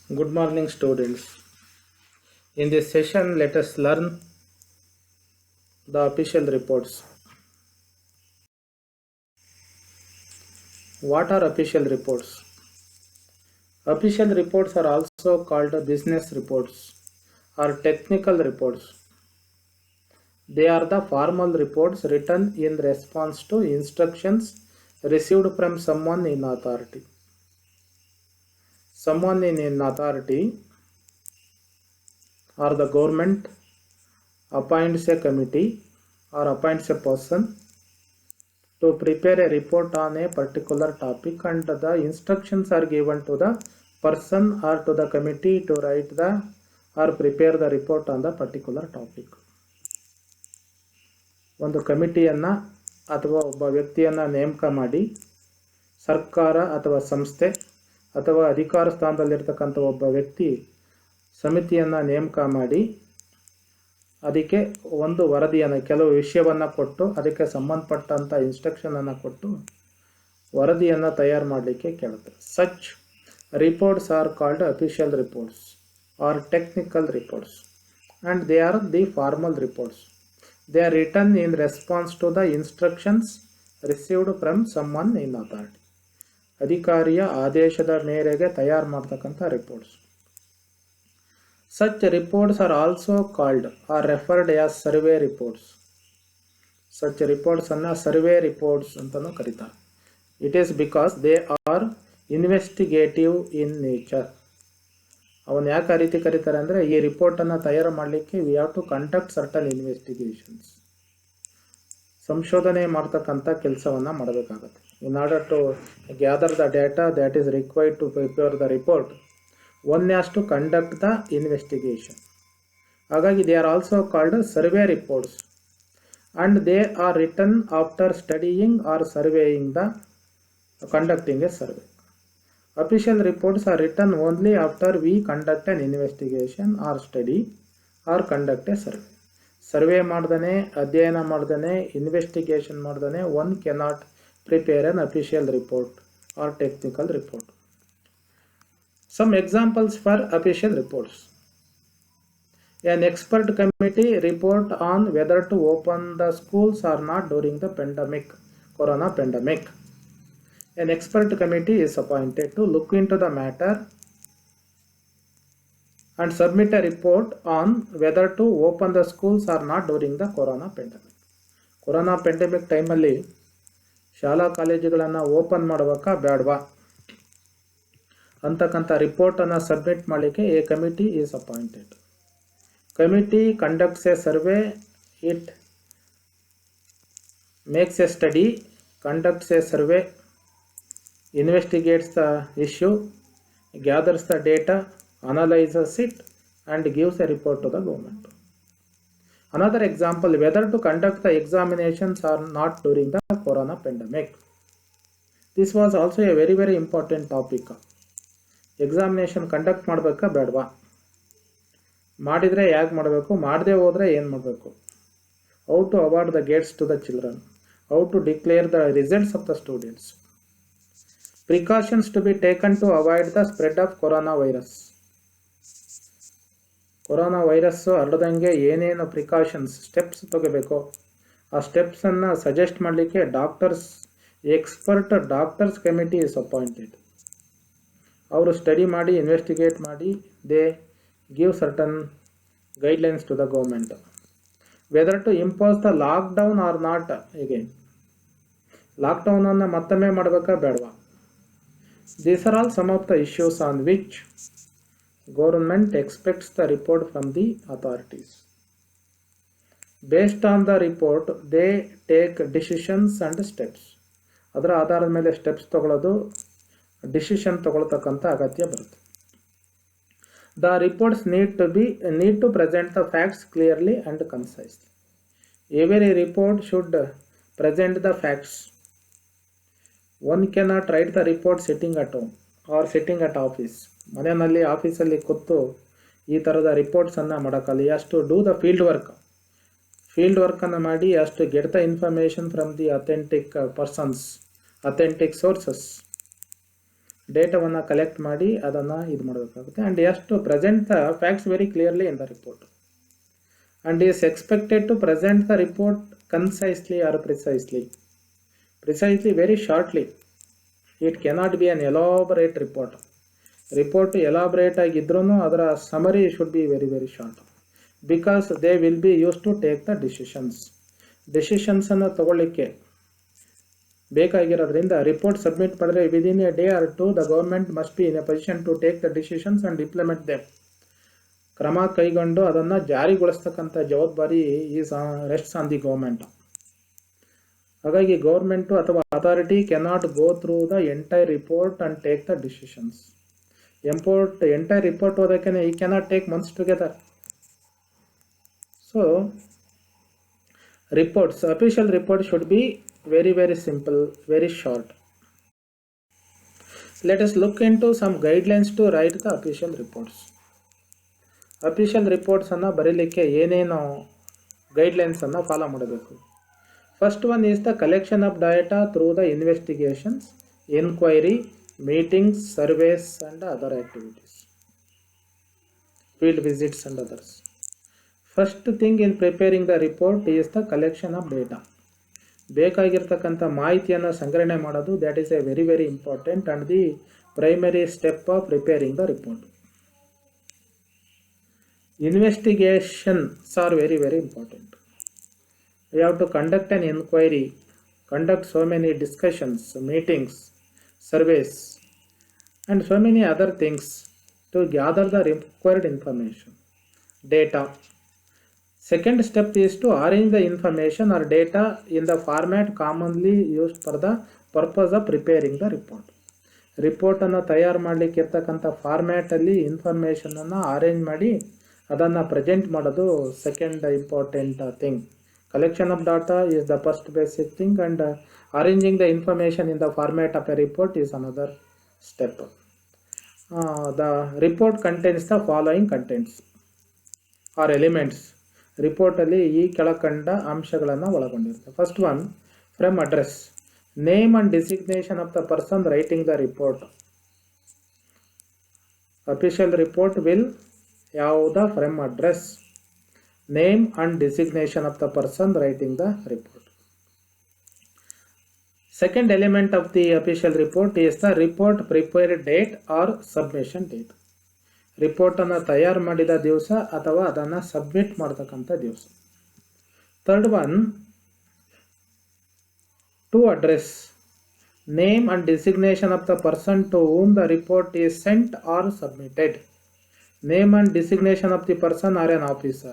Good morning, students. In this session, let us learn the official reports. What are official reports? Official reports are also called business reports or technical reports. They are the formal reports written in response to instructions received from someone in authority. Someone in authority or the government appoints a committee or appoints a person to prepare a report on a particular topic, and the instructions are given to the person or to the committee to write the or prepare the report on the particular topic. ಒಂದು ಕಮಿಟಿಯನ್ನು ಅಥವಾ ಒಬ್ಬ ವ್ಯಕ್ತಿಯನ್ನು ನೇಮಕ ಮಾಡಿ ಸರ್ಕಾರ ಅಥವಾ ಸಂಸ್ಥೆ ಅಥವಾ ಅಧಿಕಾರ ಸ್ಥಾನದಲ್ಲಿರ್ತಕ್ಕಂಥ ಒಬ್ಬ ವ್ಯಕ್ತಿ ಸಮಿತಿಯನ್ನು ನೇಮಕ ಮಾಡಿ ಅದಕ್ಕೆ ಒಂದು ವರದಿಯನ್ನು ಕೆಲವು ವಿಷಯವನ್ನು ಕೊಟ್ಟು ಅದಕ್ಕೆ ಸಂಬಂಧಪಟ್ಟಂಥ ಇನ್ಸ್ಟ್ರಕ್ಷನನ್ನು ಕೊಟ್ಟು ವರದಿಯನ್ನು ತಯಾರು ಮಾಡಲಿಕ್ಕೆ ಕೇಳುತ್ತೆ. Such reports are called official reports are technical reports and they are the formal reports. They are written in response to the instructions received from someone in authority. ಅಧಿಕಾರಿಯ ಆದೇಶದ ಮೇರೆಗೆ ತಯಾರು ಮಾಡ್ತಕ್ಕಂಥ reports. Such reports are also called or referred as survey reports. Such reports ಅನ್ನು survey reports ಅಂತಲೂ ಕರೀತಾರೆ. It is because they are investigative in nature. ಅವನು ಯಾಕೆ ಆ ರೀತಿ ಕರೀತಾರೆ ಅಂದರೆ, ಈ ರಿಪೋರ್ಟನ್ನು ತಯಾರು ಮಾಡಲಿಕ್ಕೆ we have to conduct certain investigations. ಸಂಶೋಧನೆ ಮಾಡ್ತಕ್ಕಂಥ ಕೆಲಸವನ್ನು ಮಾಡಬೇಕಾಗತ್ತೆ. In order to gather the data that is required to prepare the report, one has to conduct the investigation. ಹಾಗಾಗಿ they are also called survey reports and they are written after studying or surveying the conducting a survey. Official reports are written only after we conduct an investigation or study or conduct a survey. Survey ಮಾಡ್ದೇ, ಅಧ್ಯಯನ ಮಾಡ್ದೇ, investigation ಮಾಡ್ದೇ one cannot prepare an official report or technical report. Some examples for official reports. An expert committee report on whether to open the schools or not during the corona pandemic. An expert committee is appointed to look into the matter and submit a report on whether to open the schools or not during the corona pandemic. Corona pandemic time ಅಲ್ಲಿ ಶಾಲಾ ಕಾಲೇಜುಗಳನ್ನು open ಮಾಡಬೇಕಾ ಬೇಡವಾ ಅಂತಕ್ಕಂಥ ರಿಪೋರ್ಟನ್ನು submit ಮಾಡಲಿಕ್ಕೆ a committee is appointed. Committee conducts a survey, it makes a study, conducts a survey, investigates the issue, gathers the data, analyses it and gives a report to the government. Another example, whether to conduct the examinations or not during the corona pandemic. This was also a very very important topic. Examination conduct ಮಾಡಬೇಕಾ ಬೇಡವಾ, ಮಾಡಿದರೆ ಯಾಕೆ ಮಾಡಬೇಕು, ಮಾಡದೆ ಹೋದರೆ ಏನು ಮಾಡಬೇಕು, how to award the gates to the children, how to declare the results of the students, precautions to be taken to avoid the spread of corona virus. Corona virus ಹರಡದಂಗೆ ಏನೇನು ಪ್ರಿಕಾಷನ್ಸ್ ಸ್ಟೆಪ್ಸ್ ತಗೋಬೇಕು ಆ ಸ್ಟೆಪ್ಸನ್ನು suggest ಮಾಡಲಿಕ್ಕೆ expert doctors committee is appointed. ಅವರು study ಮಾಡಿ investigate ಮಾಡಿ they give certain guidelines to the government. Whether to impose the lockdown or not, ಹೀಗೆ ಲಾಕ್ಡೌನನ್ನು ಮತ್ತೊಮ್ಮೆ ಮಾಡಬೇಕಾ ಬೇಡವಾ. These are all some of the issues on which government expects the report from the authorities. Based on the report they take decisions and steps. ಅದರ ಆಧಾರದ ಮೇಲೆ steps ತಗೊಳ್ಳೋದು, decision ತಗೊಳ್ತಕ್ಕಂಥ ಅಗತ್ಯ ಬರುತ್ತೆ. The reports need to present the facts clearly and concisely. Every report should present the facts. One cannot write the report sitting at home or sitting at office. ಮನೆಯಲ್ಲಿ ಆಫೀಸಲ್ಲಿ ಕೂತು ಈ ಥರದ ರಿಪೋರ್ಟ್ಸನ್ನು ಮಾಡೋಕ್ಕಲ್ಲ. ಅಷ್ಟು ಡೂ ದ ಫೀಲ್ಡ್ ವರ್ಕನ್ನು ಮಾಡಿ ಅಷ್ಟು get the information from the authentic persons, authentic sources. ಡೇಟಾವನ್ನು collect ಮಾಡಿ ಅದನ್ನು ಇದು ಮಾಡಬೇಕಾಗುತ್ತೆ. ಆ್ಯಂಡ್ ಎಷ್ಟು present the facts very clearly in the report and is expected to present the report concisely or precisely, very shortly. It cannot be an elaborate report. Report elaborate agidrunu adara summary should be very very short, because they will be used to take the decisions ಅನ್ನು ತಗೊಳ್ಳಿಕ್ಕೆ ಬೇಕಾಗಿರೋದ್ರಿಂದ report submit ಮಾಡಿದ್ರೆ within a day or two the government must be in a position to take the decisions and implement them. ಕ್ರಮ ಕೈಗೊಂಡು ಅದನ್ನು ಜಾರಿಗೊಳಿಸ್ತಕ್ಕಂಥ ಜವಾಬ್ದಾರಿ ರೆಸ್ಟ್ಸ್ on the government. ಹಾಗಾಗಿ government ಅಥವಾ authority cannot go through the entire report and take the decisions. Entire report ಓದೋಕೆ ಈ cannot take months together. So reports, official report should be very very simple, very short. Let us look into some guidelines to write the official reports. Official ರಿಪೋರ್ಟ್ಸನ್ನು ಬರೀಲಿಕ್ಕೆ ಏನೇನು ಗೈಡ್ಲೈನ್ಸನ್ನು follow ಮಾಡಬೇಕು. First one is the collection of data through the investigations, enquiry, meetings, surveys and other activities, field visits and others. First thing in preparing the report is the collection of data. ಬೇಕಾಗಿರ್ತಕ್ಕಂಥ ಮಾಹಿತಿಯನ್ನು ಸಂಗ್ರಹಣೆ ಮಾಡೋದು, that is a very very important and the primary step of preparing the report. Investigations are very very important. We have to conduct an inquiry, conduct so many discussions, meetings, surveys and so many other things to gather the required information, data. Second step is to arrange the information or data in the format commonly used for the purpose of preparing the report. ರಿಪೋರ್ಟನ್ನು ತಯಾರು ಮಾಡಲಿಕ್ಕೆ ಇರ್ತಕ್ಕಂಥ ಫಾರ್ಮ್ಯಾಟಲ್ಲಿ ಇನ್ಫಾರ್ಮೇಷನನ್ನು arrange ಮಾಡಿ ಅದನ್ನು present ಮಾಡೋದು second important thing. Collection of data is the first basic thing and arranging the information in the format of a report is another step. The report contains the following contents or elements. ರಿಪೋರ್ಟಲ್ಲಿ ಈ ಕೆಳಕಂಡ ಅಂಶಗಳನ್ನು ಒಳಗೊಂಡಿರುತ್ತೆ. First one, from address, name and designation of the person writing the report. Official report will ಯಾವುದ from address, name and designation of the person writing the report. Second element of the official report is the report prepared date or submission date. ರಿಪೋರ್ಟನ್ನು ತಯಾರು ಮಾಡಿದ ದಿವಸ ಅಥವಾ ಅದನ್ನು submit ಮಾಡ್ತಕ್ಕಂಥ ದಿವಸ. Third one, to address, name and designation of the person to whom the report is sent or submitted. Name and designation of the person or an officer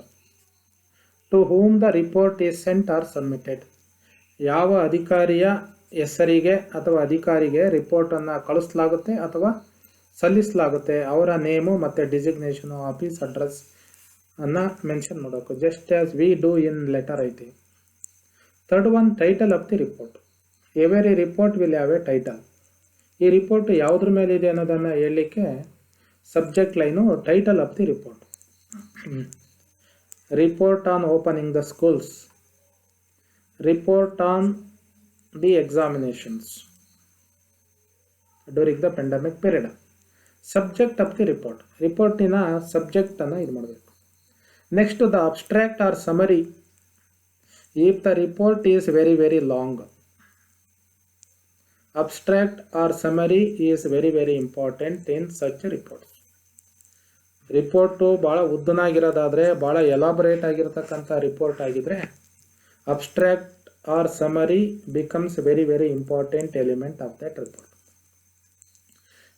to whom the report is sent or submitted. ಯಾವ ಅಧಿಕಾರಿಯ ಹೆಸರಿಗೆ ಅಥವಾ ಅಧಿಕಾರಿಗೆ ರಿಪೋರ್ಟನ್ನು ಕಳಿಸಲಾಗುತ್ತೆ ಅಥವಾ ಸಲ್ಲಿಸಲಾಗುತ್ತೆ ಅವರ name ಮತ್ತು designation, office address ಅನ್ನು mention ಮಾಡಬೇಕು, just as we do in letter ಐತಿ. Third one, title of the report. Every report will have a title. ಈ ರಿಪೋರ್ಟ್ ಯಾವುದ್ರ ಮೇಲೆ ಇದೆ ಅನ್ನೋದನ್ನು ಹೇಳಲಿಕ್ಕೆ subject line title of the report. Report on opening the schools, report on the examinations during the pandemic period. Subject of the report, ರಿಪೋರ್ಟಿನ ಸಬ್ಜೆಕ್ಟನ್ನು ಇದು ಮಾಡಬೇಕು. Next, the abstract or summary. If the report is very very long, abstract or summary is very very important in such a report. Report ಭಾಳ ಉದ್ದನಾಗಿರೋದಾದರೆ, ಭಾಳ elaborate ಆಗಿರತಕ್ಕಂಥ report ಆಗಿದ್ರೆ abstract or summary becomes very very important element of that report.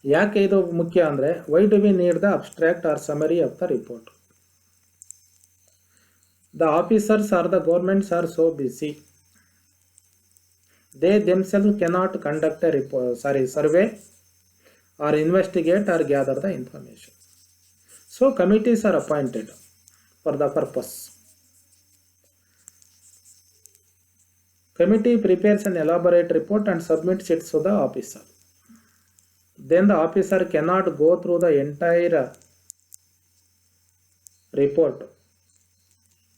ಯಾಕೆ ಇದು ಮುಖ್ಯ ಅಂದರೆ, why do we need the abstract or summary of the report? The officers are the governments are so busy. They themselves cannot conduct a survey or investigate or gather the information. So committees are appointed for the purpose. Committee prepares an elaborate report and submits it to the officer. Then the officer cannot go through the entire report,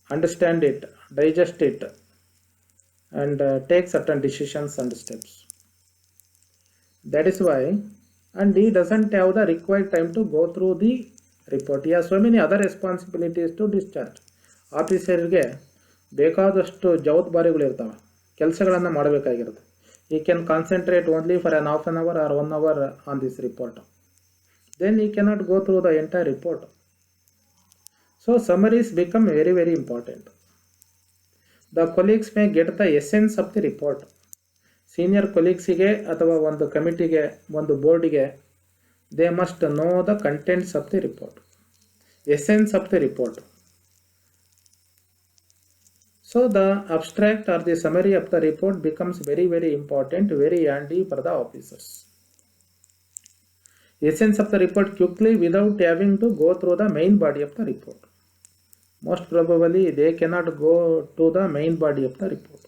understand it, digest it, and take certain decisions and steps. That is why and he doesn't have the required time to go through the report. He has so many other responsibilities to discharge. ಆಫೀಸರ್ಗೆ ಬೇಕಾದಷ್ಟು ಜವಾಬ್ದಾರಿಗಳಿರ್ತವೆ, ಕೆಲಸಗಳನ್ನು ಮಾಡಬೇಕಾಗಿರುತ್ತೆ. He can concentrate only for an half an hour or 1 hour on this report. Then he cannot go through the entire report. So summaries become very, very important. The colleagues may get the essence of the report. Senior colleaguesಗೆ ಅಥವಾ ಒಂದು ಕಮಿಟಿಗೆ, ಒಂದು ಬೋರ್ಡಿಗೆ, they must know the contents of the report, essence of the report. So the abstract or the summary of the report becomes very, very important, very handy for the officers. Essence of the report quickly without having to go through the main body of the report. Most probably they cannot go to the main body of the report.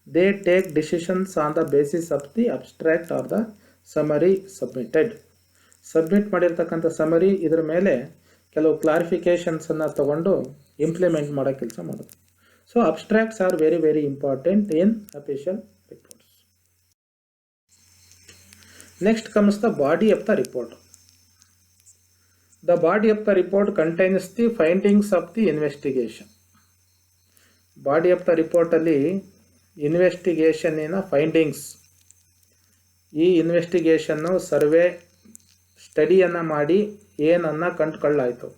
They take decisions on the basis of the abstract or the summary submitted. Submit ಮಾಡಿರ್ತಕ್ಕಂಥ summary ಇದ್ರ ಮೇಲೆ ಕೆಲವು ಕ್ಲಾರಿಫಿಕೇಶನ್ಸನ್ನು ತಗೊಂಡು implement ಮಾಡೋ ಕೆಲಸ ಮಾಡೋದು. So ಅಬ್ಸ್ಟ್ರಾಕ್ಟ್ಸ್ are very, very important in official reports. Next comes the body of the report. The body of the report contains the findings of the investigation. Body of the report ಅಲ್ಲಿ ಇನ್ವೆಸ್ಟಿಗೇಷನ್ನಿನ findings, ಈ ಇನ್ವೆಸ್ಟಿಗೇಷನ್ನು survey ಸ್ಟಡಿಯನ್ನು ಮಾಡಿ ಏನನ್ನು ಕಂಡುಕೊಳ್ಳಾಯಿತು,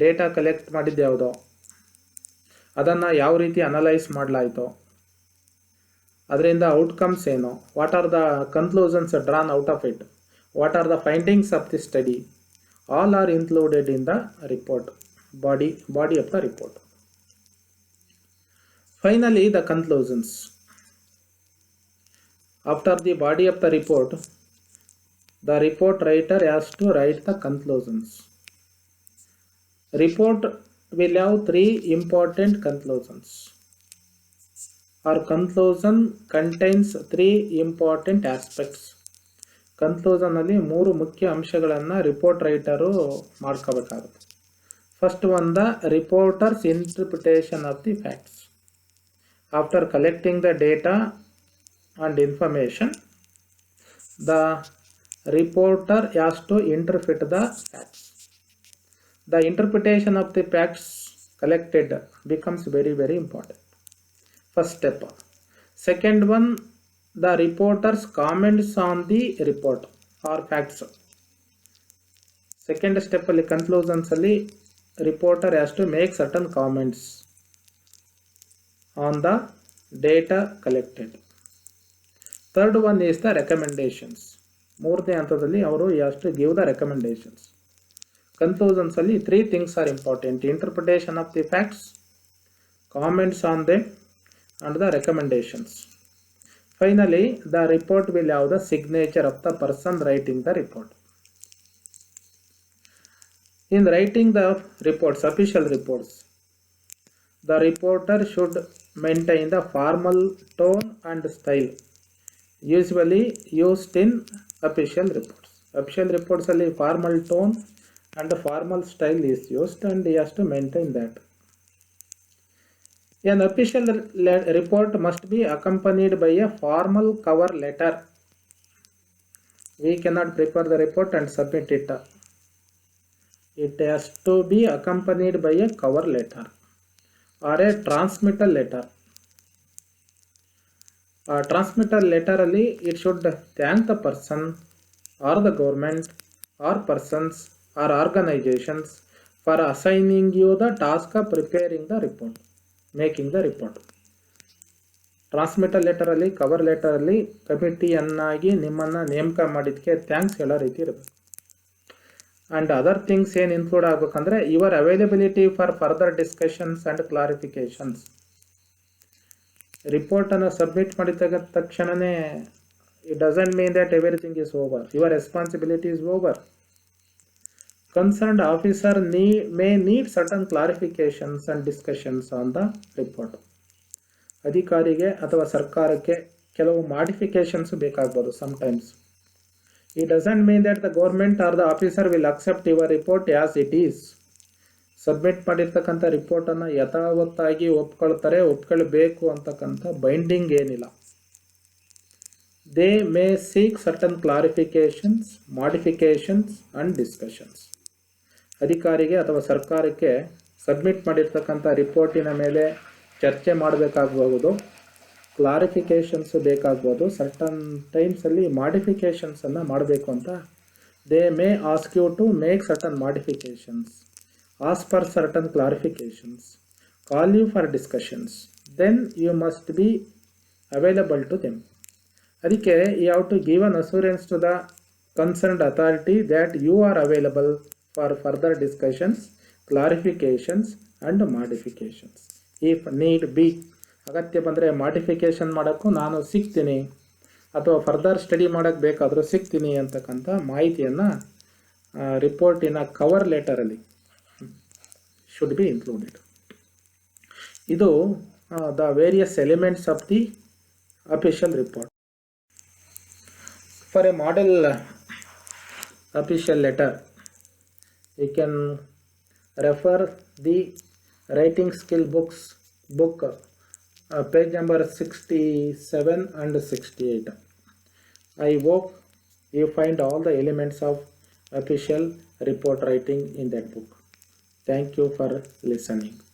data collect ಮಾಡಿದ್ದು ಯಾವುದೋ, ಅದನ್ನು ಯಾವ ರೀತಿ analyse ಮಾಡಲಾಯಿತು, ಅದರಿಂದ ಔಟ್ಕಮ್ಸ್ ಏನು, what are the conclusions drawn out of it, what are the findings of the study, all are included in the report, body of the report. Finally, the conclusions. After the body of the report, the report writer has to write the conclusions. Report will have 3 important conclusions. Our conclusion contains 3 important aspects. ಕನ್ಕ್ಲೂಷನಲ್ಲಿ 3 ಮುಖ್ಯ ಅಂಶಗಳನ್ನು report writer ಮಾಡ್ಕೋಬೇಕಾಗುತ್ತೆ. First one, the reporter's interpretation of the facts. After collecting the data and information, the reporter has to interpret the facts. The interpretation of the facts collected becomes very, very important. First step. Second one, the reporter's comments on the report or facts. Second step ಅಲ್ಲಿ conclusions ಅಲ್ಲಿ reporter has to make certain comments on the data collected. Third one is the recommendations. ಮೂರನೇ ಹಂತದಲ್ಲಿ ಅವರು has to give the recommendations. Conclusions ಅಲ್ಲಿ 3 things are important: interpretation of the facts, comments on them, and the recommendations. Finally, the report will have the signature of the person writing the report. In writing the reports, official reports, the reporter should maintain the formal tone and style usually used in official reports. Official reports alli formal tone and formal style is used, and he has to maintain that. An official report must be accompanied by a formal cover letter. We cannot prepare the report and submit it. It has to be accompanied by a cover letter or a transmittal letter. A transmittal letter alli it should thank the person or the government or persons or organizations for assigning you the task of preparing the report, making the report. Transmitter ಲೆಟರಲ್ಲಿ, cover ಲೆಟರಲ್ಲಿ ಕಮಿಟಿಯನ್ನಾಗಿ ನಿಮ್ಮನ್ನು ನೇಮಕ ಮಾಡಿದ್ದಕ್ಕೆ thanks ಹೇಳೋ ರೀತಿ ಇರಬೇಕು. And other things ಏನು ಇನ್ಕ್ಲೂಡ್ ಆಗಬೇಕಂದ್ರೆ your availability for further discussions and clarifications. ರಿಪೋರ್ಟನ್ನು ಸಬ್ಮಿಟ್ ಮಾಡಿದ ತಕ್ಷಣವೇ it doesn't mean that everything is over. Your responsibility is over. Concerned officer may need certain clarifications and discussions on the report. ಅಧಿಕಾರಿಗೆ ಅಥವಾ ಸರ್ಕಾರಕ್ಕೆ ಕೆಲವು modifications ಬೇಕಾಗ್ಬೋದು sometimes. It doesn't mean that the government or the officer will accept your report as it is. Submit ಮಾಡಿರ್ತಕ್ಕಂಥ ರಿಪೋರ್ಟನ್ನು ಯಥಾವತ್ತಾಗಿ ಒಪ್ಕೊಳ್ಬೇಕು ಅಂತಕ್ಕಂಥ binding ಏನಿಲ್ಲ. they may seek certain clarifications, modifications and discussions. ಅಧಿಕಾರಿಗೆ ಅಥವಾ ಸರ್ಕಾರಕ್ಕೆ ಸಬ್ಮಿಟ್ ಮಾಡಿರ್ತಕ್ಕಂಥ ರಿಪೋರ್ಟಿನ ಮೇಲೆ ಚರ್ಚೆ ಮಾಡಬೇಕಾಗಬಹುದು, ಕ್ಲಾರಿಫಿಕೇಷನ್ಸು ಬೇಕಾಗ್ಬೋದು, ಸರ್ಟನ್ ಟೈಮ್ಸಲ್ಲಿ ಮಾಡಿಫಿಕೇಷನ್ಸನ್ನು ಮಾಡಬೇಕು ಅಂತ they may ask you to make certain modifications, ask for certain clarifications, call you for discussions, then you must be available to them. ಅದಕ್ಕೆ you have to give an assurance to the concerned authority that you are available for further discussions, clarifications and modifications. If need be, ಅಗತ್ಯ ಬಂದರೆ modification ಮಾಡೋಕ್ಕೂ ನಾನು ಸಿಗ್ತೀನಿ ಅಥವಾ further study ಮಾಡೋಕ್ಕೆ ಬೇಕಾದರೂ ಸಿಗ್ತೀನಿ ಅಂತಕ್ಕಂಥ ಮಾಹಿತಿಯನ್ನು ರಿಪೋರ್ಟಿನ ಕವರ್ ಲೆಟರಲ್ಲಿ ಶುಡ್ ಬಿ ಇನ್ಕ್ಲೂಡೆಡ್. ಇದು the various elements of the official report. For a model official letter, you can refer the writing skill book, page number 67 and 68. I hope you find all the elements of official report writing in that book. Thank you for listening.